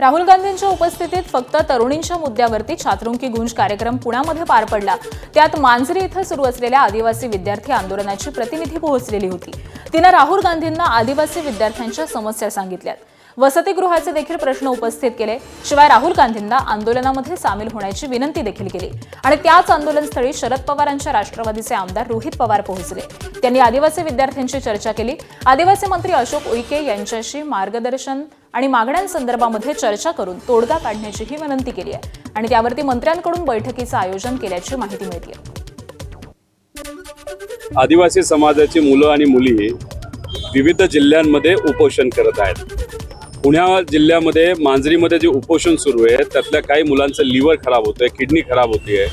राहुल गांधींच्या उपस्थितीत फक्त तरुणींच्या मुद्द्यावरती छात्रवृत्ती गुंज कार्यक्रम पुण्यामध्ये पार पडला। त्यात मांजरी इथं सुरू असलेल्या आदिवासी विद्यार्थी आंदोलनाची प्रतिनिधी पोहोचलेली होती। तिने राहुल गांधींना आदिवासी विद्यार्थ्यांच्या समस्या सांगितल्यात, वसतिगृहाचे देखील प्रश्न उपस्थित केले। शिवाय राहुल गांधींना आंदोलनामध्ये सामील होण्याची विनंती देखील केली आणि त्याच आंदोलनस्थळी शरद पवारांच्या राष्ट्रवादीचे आमदार रोहित पवार पोहोचले। त्यांनी आदिवासी विद्यार्थ्यांची चर्चा केली। आदिवासी मंत्री अशोक उईके यांच्याशी मार्गदर्शन आणि मागण्यांसंदर्भामध्ये चर्चा करून तोडगा काढण्याचीही विनंती केली आहे आणि त्यावरती मंत्र्यांकडून बैठकीचं आयोजन केल्याची माहिती मिळते। आदिवासी समाजाची मुलं आणि मुली विविध जिल्ह्यांमध्ये उपोषण करत आहेत। पुणे जिल्ह्यामध्ये मांजरीमध्ये जे उपोषण सुरू आहे त्यातल्या काही मुलांचं लिव्हर खराब होतंय, किडनी खराब होतीये,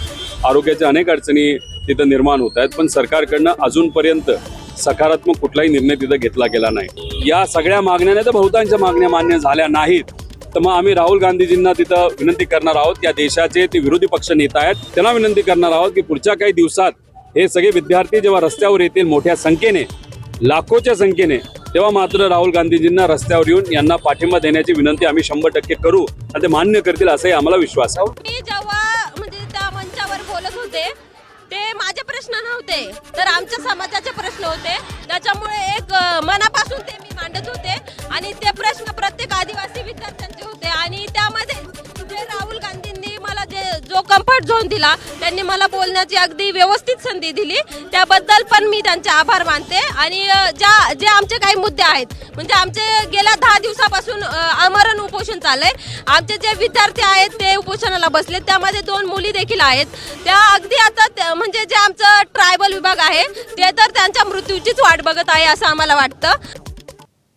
आरोग्याच्या अनेक अडचणी तिथं निर्माण होत आहेत, पण सरकारकडनं अजूनपर्यंत सकारात्मक कुठलाही निर्णय तिथं घेतला गेला नाही। या सगळ्या मागण्या तर बहुतांश मागण्या मान्य झाल्या नाहीत, तर मग आम्ही राहुल गांधीजींना तिथं विनंती करणार आहोत। या देशाचे ते विरोधी पक्ष नेता आहेत, त्यांना विनंती करणार आहोत की पुढच्या काही दिवसात हे सगळे विद्यार्थी जेव्हा रस्त्यावर येतील मोठ्या संख्येने, लाखोच्या संख्येने, तेव्हा मात्र राहुल गांधीजींना रस्त्यावर येऊन यांना पाठिंबा देण्याची विनंती आम्ही 100% करू आणि ते मान्य करतील असाही आम्हाला विश्वास आहे। मी जेव्हा त्या मंचावर बोलत होते ते माझे प्रश्न नव्हते, तर आमच्या समाजाचे प्रश्न होते। त्याच्यामुळे एक मनापासून ते मी मांडत होते आणि ते प्रश्न प्रत्येक आदिवासी विद्यार्थ्यांचे होते आणि त्यामध्ये जे राहुल गांधींनी मला जो कम्फर्ट झोन दिला, त्यांनी मला बोलण्याची अगदी व्यवस्थित संधी दिली, त्याबद्दल पण मी त्यांचे आभार मानते। आणि जे आमचे काही मुद्दे आहेत, म्हणजे आमचे गेल्या 10 दिवसापासून आमरण उपोषण चाललंय। आमचे जे विद्यार्थी आहेत ते उपोषणाला बसले, त्यामध्ये 2 मुली देखील आहेत। त्या अगदी आता म्हणजे जे आमचं ट्रायबल विभाग आहे ते तर त्यांच्या मृत्यूचीच वाट बघत आहे असं आम्हाला वाटतं।